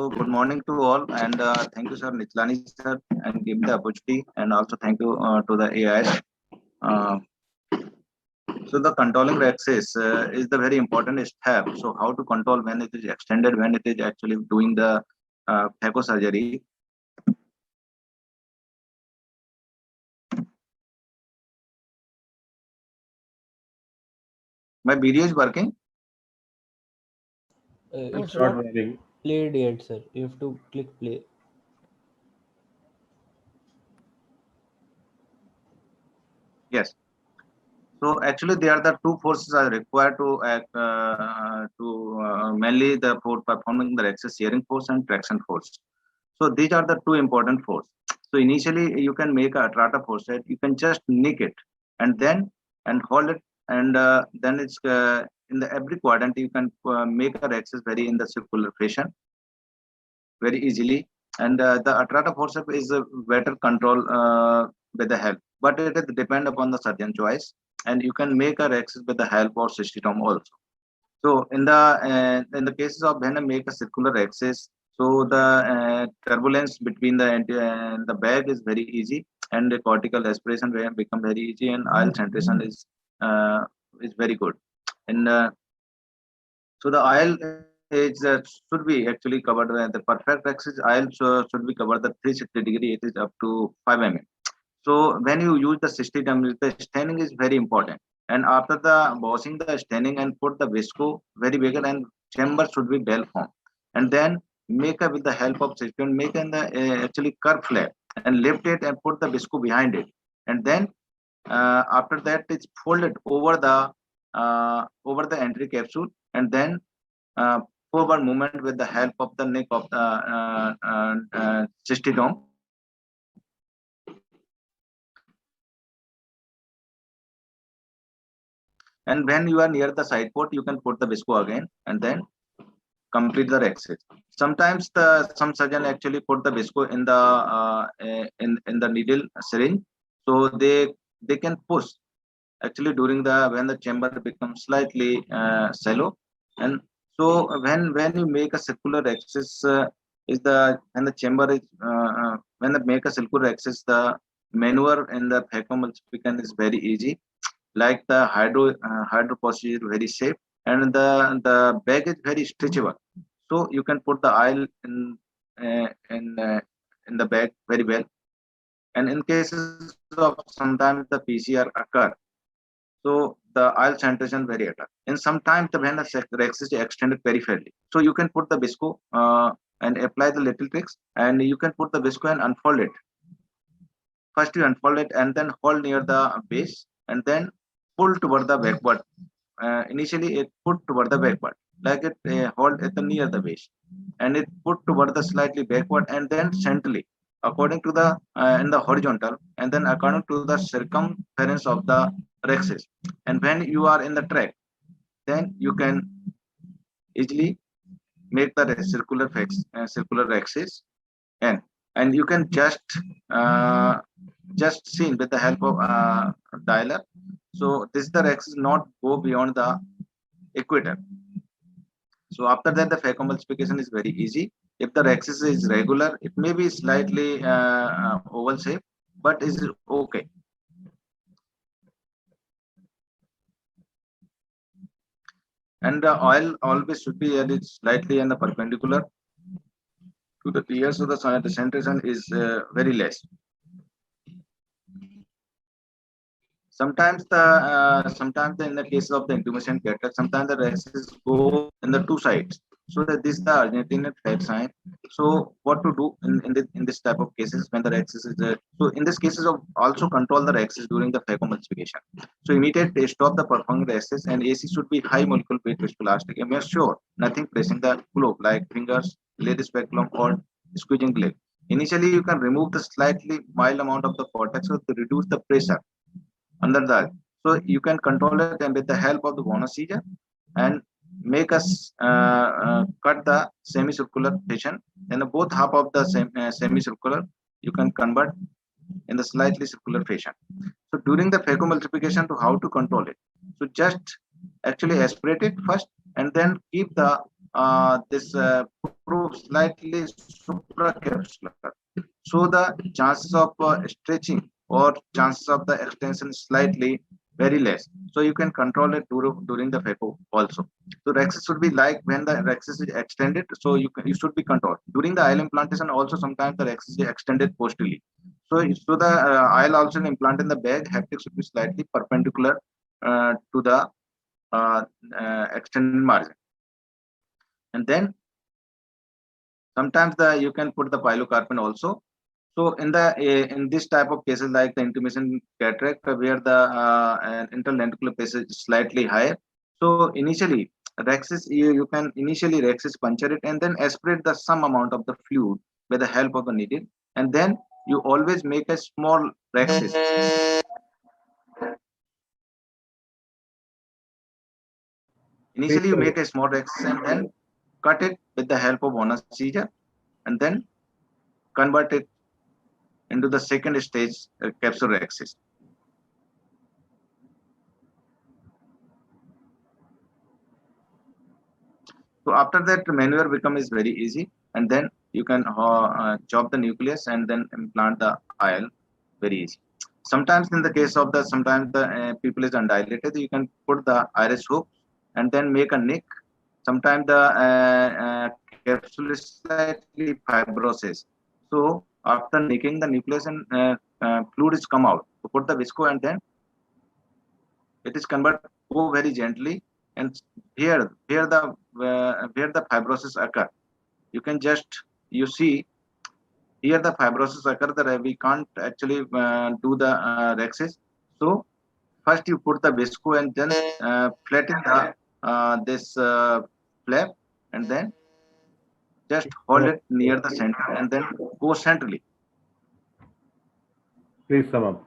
good morning to all, and thank you, sir, Nitlani sir, and give the opportunity, and also thank you to the AI. Uh, so the controlling the access is the very important step. So how to control when it is extended, when it is actually doing the phaco surgery. My video is working. It's not not working. played yet, sir. You have to click play. Yes. So actually, they are the two forces are required to act mainly the for performing the access shearing force and traction force. So these are the two important force. So initially you can make a Atrata force set. You can just nick it and then and hold it, and then it's in the every quadrant you can make a access very in the circular fashion very easily. And the Atrata force is a better control with the help, but it is depend upon the surgeon choice. And you can make a access with the help of system also. So in the cases of when I make a circular axis, so the turbulence between the bag is very easy, and the cortical aspiration will become very easy, and oil centration is very good. And so the oil is should be actually covered the perfect axis. Oil should be covered the 360 degree. It is up to 5 mm. So when you use the 60 mm, the staining is very important. And after the washing the staining and put the visco very big, and chamber should be well formed. And then make up with the help of system, make in the actually curve flap and lift it and put the visco behind it. And then after that it's folded over the entry capsule, and then uh, forward movement with the help of the neck of the cystodome. And when you are near the side port, you can put the visco again and then complete the exit. Sometimes the some surgeon actually put the visco in the in the needle syringe, so they can push actually during the when the chamber becomes slightly shallow. And so when you make a circular axis is the when the chamber is when they make a circular axis, the maneuver in the phacoemulsification is very easy, like the hydro procedure very safe, and the bag is very stretchable, so you can put the oil uh, in uh, in the bag very well. And in cases of sometimes the PCR occur, so the oil saturation very occur. In sometimes the when the rex is extended peripherally, so you can put the visco and apply the little tricks, and you can put the visco and unfold it. First you unfold it and then hold near the base, and then pull toward the backward. Initially it put toward the backward, like it hold at the near the base, and it put toward the slightly backward, and then centrally according to the in the horizontal, and then according to the circumference of the rexes. And when you are in the track, then you can easily make the circular axis, and and you can just see with the help of dialer. So this the axis not go beyond the equator. So after that, the phacoemulsification is very easy. If the axis is regular, it may be slightly oval shape, but is okay. And the oil always should be added slightly and the perpendicular to the tear, so the concentration is very less. Sometimes in the case of the intumescent cataract, sometimes the axis go in the two sides. So that this is the Argentine flag sign. So what to do in this type of cases when the axis is so in this cases of also control the axis during the phacoemulsification. So immediately stop the performing the axis, and AC should be high molecular weight viscoelastic. And make sure nothing pressing the globe like fingers, lid speculum, or squeezing leg. Initially, you can remove the slightly mild amount of the cortex to reduce the pressure under that. So you can control it and with the help of the bonus seizure, and make us cut the semicircular fashion. Then both half of the semicircular you can convert in the slightly circular fashion. So during the phacoemulsification, to how to control it. So just actually aspirate it first, and then keep the this prove slightly supracapsular. So the chances of stretching or chances of the extension slightly very less. So you can control it during the FECO also. So rexis should be like when the rexis is extended, so you should be controlled. During the IL implantation also sometimes the rexis is extended posteriorly. So the IL also implant in the bag, haptic should be slightly perpendicular to the uh, extended margin. And then sometimes you can put the pilocarpine also. So in this type of cases like the intermittent cataract where the interlenticular passage is slightly higher. So initially rexis you can initially rexis puncture it and then aspirate the some amount of the fluid with the help of the needle, and then you always make a small rexis. Initially you make a small rexis and then cut it with the help of anesthesia and then convert it into the second stage capsule rexis. So after that, maneuver becomes very easy, and then you can chop the nucleus and then implant the IL very easy. Sometimes in the case of the sometimes the pupil is undilated, you can put the iris hook and then make a nick. Sometimes the capsule is slightly fibrosis. So after nicking the nucleus and fluid is come out, to put the visco and then it is converted go very gently, and where the fibrosis occur, you can just you see here the fibrosis occur that we can't actually do the rexis. So first you put the visco and then flatten the this flap and then just hold it near the center and then go centrally. Please sum up.